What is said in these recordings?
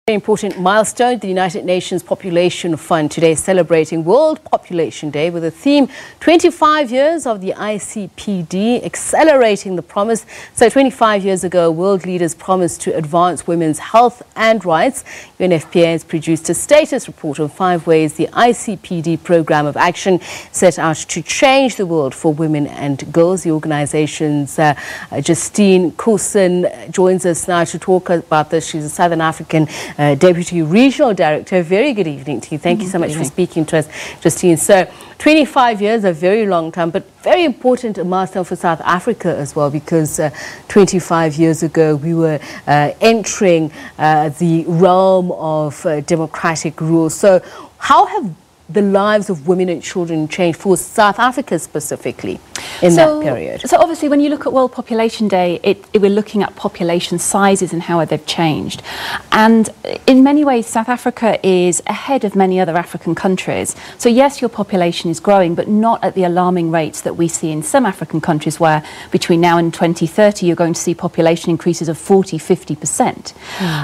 Very important milestone. The United Nations Population Fund today is celebrating World Population Day with a theme 25 years of the ICPD, accelerating the promise. So 25 years ago, world leaders promised to advance women's health and rights. UNFPA has produced a status report on 5 ways the ICPD Programme of Action set out to change the world for women and girls. The organization's Justine Coulson joins us now to talk about this. She's a Southern African Deputy Regional Director. Very good evening to you. Thank you so much for speaking to us, Justine. So 25 years, a very long time, but very important milestone for South Africa as well, because 25 years ago we were entering the realm of democratic rule. So how have the lives of women and children changed for South Africa specifically in that period? So obviously when you look at World Population Day, we're looking at population sizes and how they've changed. And in many ways, South Africa is ahead of many other African countries. So yes, your population is growing, but not at the alarming rates that we see in some African countries where between now and 2030, you're going to see population increases of 40, 50%.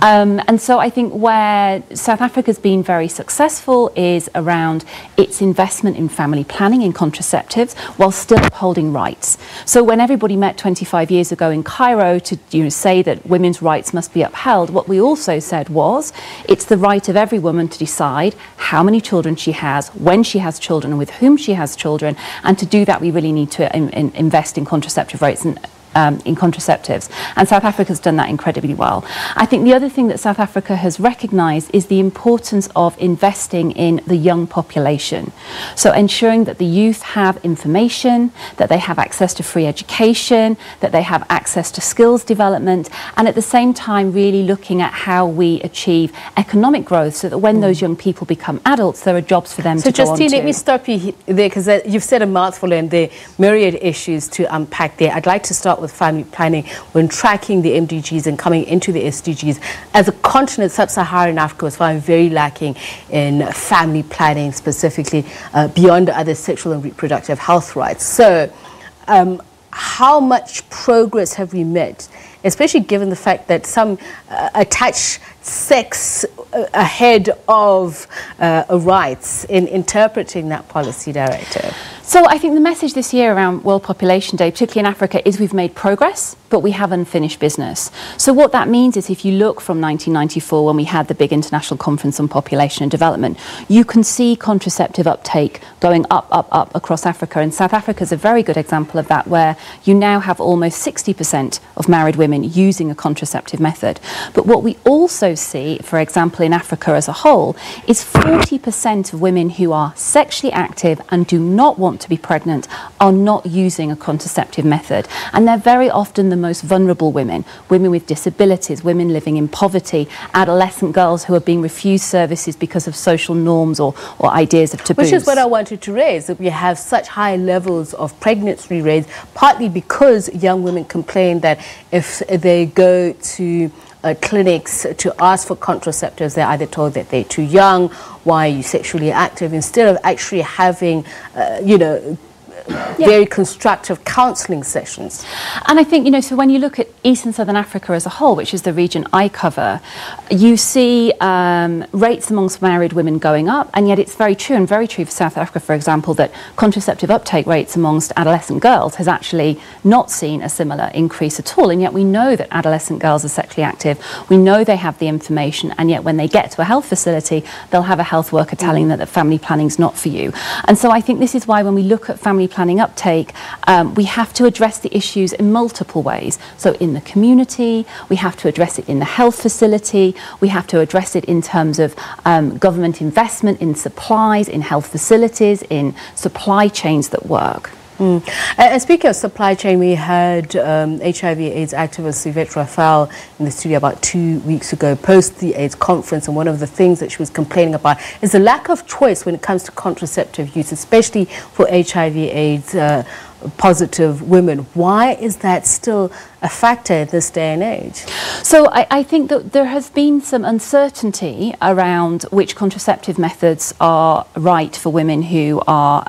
And so I think where South Africa's been very successful is around its investment in family planning, in contraceptives, while still upholding rights. So when everybody met 25 years ago in Cairo to say that women's rights must be upheld, what we also said was it's the right of every woman to decide how many children she has, when she has children, and with whom she has children. And to do that, we really need to invest in contraceptive rates and in contraceptives, and South Africa's done that incredibly well. I think the other thing that South Africa has recognised is the importance of investing in the young population. So ensuring that the youth have information, that they have access to free education, that they have access to skills development, and at the same time really looking at how we achieve economic growth so that when those young people become adults, there are jobs for them to go on to. So Justine, let me stop you there, because you've said a mouthful and there are myriad issues to unpack there. I'd like to start with family planning. When tracking the MDGs and coming into the SDGs, as a continent, sub-Saharan Africa was found very lacking in family planning, specifically beyond other sexual and reproductive health rights. So how much progress have we made, especially given the fact that some attach sex ahead of rights in interpreting that policy directive? So I think the message this year around World Population Day, particularly in Africa, is we've made progress, but we have unfinished business. So what that means is if you look from 1994, when we had the big international conference on population and development, you can see contraceptive uptake going up across Africa. And South Africa is a very good example of that, where you now have almost 60% of married women using a contraceptive method. But what we also see, for example, in Africa as a whole, is 40% of women who are sexually active and do not want to be pregnant are not using a contraceptive method. And they're very often the most vulnerable women, women with disabilities, women living in poverty, adolescent girls who are being refused services because of social norms or ideas of taboos. Which is what I wanted to raise, that we have such high levels of pregnancy rates, partly because young women complain that if they go to clinics to ask for contraceptives, they're either told that they're too young, why are you sexually active, instead of actually having, very constructive counselling sessions. And I think, so when you look at East and Southern Africa as a whole, which is the region I cover, you see rates amongst married women going up, and yet it's very true, and very true for South Africa, for example, that contraceptive uptake rates amongst adolescent girls has actually not seen a similar increase at all. And yet we know that adolescent girls are sexually active, we know they have the information, and yet when they get to a health facility, they'll have a health worker telling them that family planning's not for you. And so I think this is why when we look at family planning uptake, we have to address the issues in multiple ways. So in the community, we have to address it in the health facility, we have to address it in terms of government investment in supplies, in health facilities, in supply chains that work. And speaking of supply chain, we had HIV/AIDS activist Yvette Raphael in the studio about 2 weeks ago, post the AIDS conference, and one of the things that she was complaining about is the lack of choice when it comes to contraceptive use, especially for HIV/AIDS positive women. Why is that still a factor in this day and age? So I think that there has been some uncertainty around which contraceptive methods are right for women who are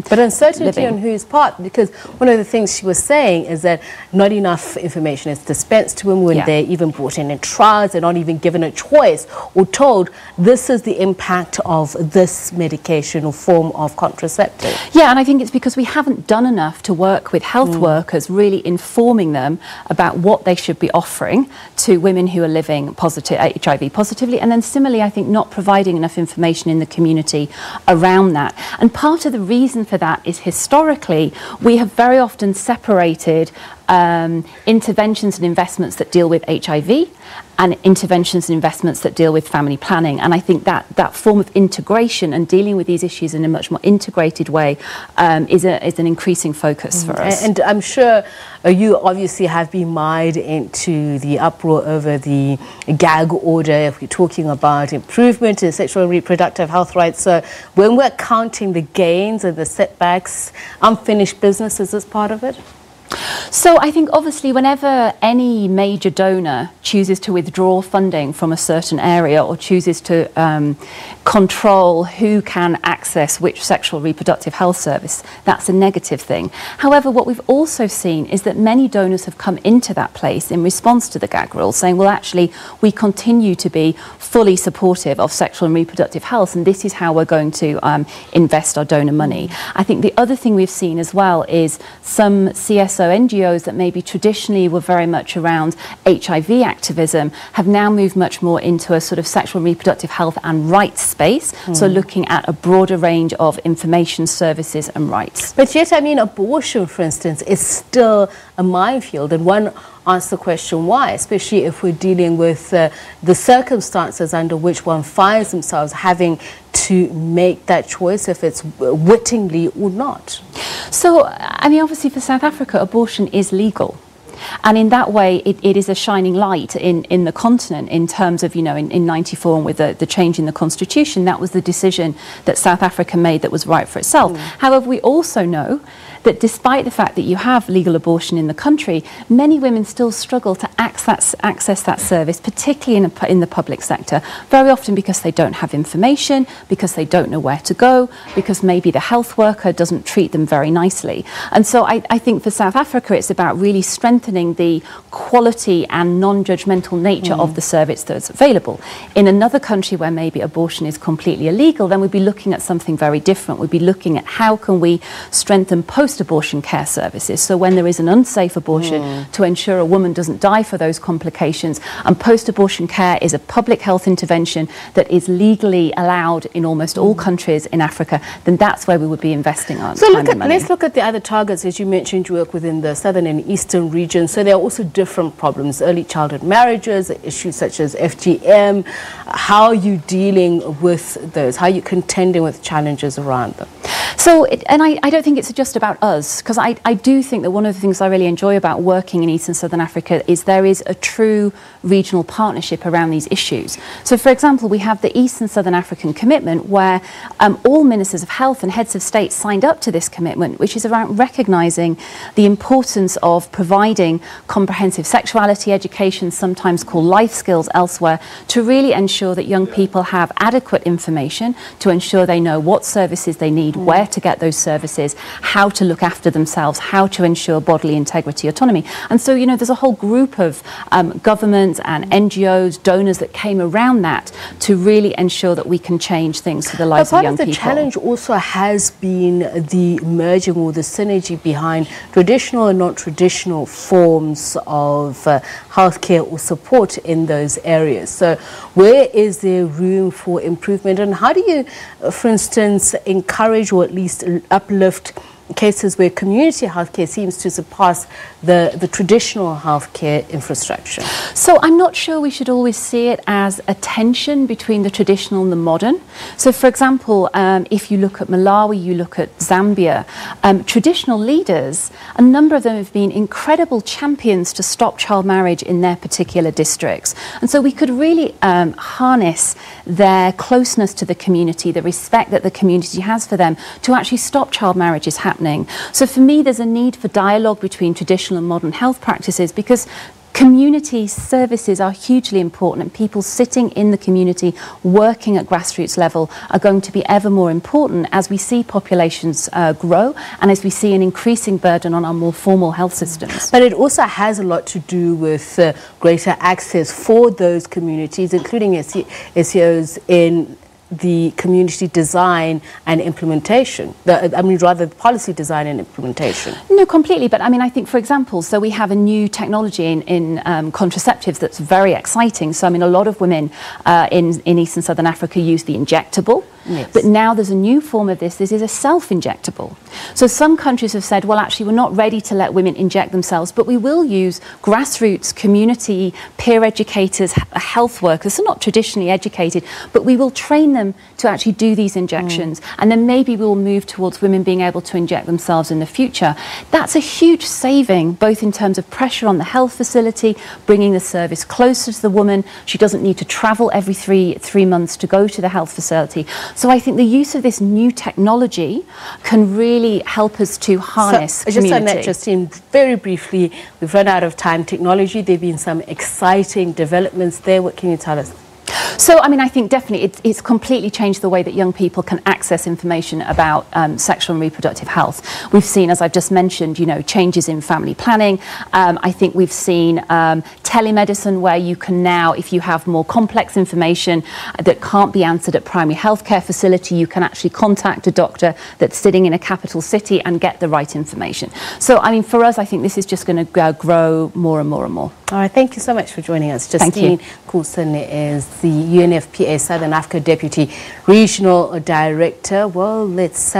but uncertainty on whose part? Because one of the things she was saying is that not enough information is dispensed to women when they're even brought in trials. They're not even given a choice or told this is the impact of this medication or form of contraceptive. Yeah, and I think it's because we haven't done enough to work with health workers, really informing them about what they should be offering to women who are living HIV positively, and then similarly I think not providing enough information in the community around that. And part of the reason for that is historically we have very often separated interventions and investments that deal with HIV and interventions and investments that deal with family planning. And I think that form of integration and dealing with these issues in a much more integrated way is an increasing focus for us. And I'm sure you obviously have been mired into the uproar over the gag order if we're talking about improvement in sexual and reproductive health rights. So when we're counting the gains and the setbacks, unfinished business, is this part of it? So I think obviously whenever any major donor chooses to withdraw funding from a certain area or chooses to control who can access which sexual reproductive health service, that's a negative thing. However, what we've also seen is that many donors have come into that place in response to the gag rule, saying, well, actually, we continue to be fully supportive of sexual and reproductive health, and this is how we're going to invest our donor money. I think the other thing we've seen as well is some CSO NGOs that maybe traditionally were very much around HIV activism have now moved much more into a sort of sexual and reproductive health and rights space, so looking at a broader range of information services and rights. But yet, I mean, abortion, for instance, is still a minefield, and one asks the question why, especially if we're dealing with the circumstances under which one finds themselves having to make that choice, if it's wittingly or not. So, I mean, obviously for South Africa, abortion is legal. And in that way, it is a shining light in the continent in terms of, you know, in 94 and with the change in the constitution, that was the decision that South Africa made that was right for itself. However, we also know that despite the fact that you have legal abortion in the country, many women still struggle to access that service, particularly in the public sector, very often because they don't have information, because they don't know where to go, because maybe the health worker doesn't treat them very nicely. And so I think for South Africa, it's about really strengthening the quality and non-judgmental nature of the service that's available. In another country where maybe abortion is completely illegal, then we'd be looking at something very different. We'd be looking at how can we strengthen post-abortion care services. So when there is an unsafe abortion, to ensure a woman doesn't die for those complications, and post-abortion care is a public health intervention that is legally allowed in almost all countries in Africa, then that's where we would be investing our time and money. Let's look at the other targets. As you mentioned, you work within the southern and eastern region, so there are also different problems, early childhood marriages, issues such as FGM. How are you dealing with those? How are you contending with challenges around them? So, I don't think it's just about us, because I do think that one of the things I really enjoy about working in East and Southern Africa is there is a true regional partnership around these issues. So, for example, we have the East and Southern African Commitment, where all ministers of health and heads of state signed up to this commitment, which is around recognising the importance of providing comprehensive sexuality education, sometimes called life skills elsewhere, to really ensure that young people have adequate information, to ensure they know what services they need, where to get those services, how to look after themselves, how to ensure bodily integrity, autonomy. And so, you know, there's a whole group of governments and NGOs, donors that came around that to really ensure that we can change things for the lives of young people. Part of the challenge also has been the merging or the synergy behind traditional and non-traditional forms of healthcare or support in those areas. So where is there room for improvement, and how do you, for instance, encourage or at least uplift cases where community healthcare seems to surpass the traditional healthcare infrastructure? So I'm not sure we should always see it as a tension between the traditional and the modern. So for example, if you look at Malawi, you look at Zambia, traditional leaders, a number of them have been incredible champions to stop child marriage in their particular districts. And so we could really harness their closeness to the community, the respect that the community has for them, to actually stop child marriages happening happening. So for me, there's a need for dialogue between traditional and modern health practices, because community services are hugely important, and people sitting in the community working at grassroots level are going to be ever more important as we see populations grow and as we see an increasing burden on our more formal health systems. But it also has a lot to do with greater access for those communities, including SEOs in the community design and implementation, rather the policy design and implementation. No, completely. But I mean, I think, for example, so we have a new technology in contraceptives that's very exciting. So I mean, a lot of women in East and Southern Africa use the injectable. Yes. But now there's a new form of this. This is a self-injectable. So some countries have said, well, actually, we're not ready to let women inject themselves, but we will use grassroots, community, peer educators, health workers, so not traditionally educated, but we will train them to actually do these injections. And then maybe we'll move towards women being able to inject themselves in the future. That's a huge saving, both in terms of pressure on the health facility, bringing the service closer to the woman. She doesn't need to travel every three months to go to the health facility. So I think the use of this new technology can really help us to harness community. Just on that, Justine, very briefly, we've run out of time. Technology, there have been some exciting developments there. What can you tell us? So, I mean, I think definitely it's completely changed the way that young people can access information about sexual and reproductive health. We've seen, as I've just mentioned, you know, changes in family planning. I think we've seen telemedicine, where you can now, if you have more complex information that can't be answered at primary healthcare facility, you can actually contact a doctor that's sitting in a capital city and get the right information. So, I mean, for us, I think this is just going to grow more and more and more. All right, thank you so much for joining us. Justine Coulson is the UNFPA Southern Africa Deputy Regional Director. Well, let's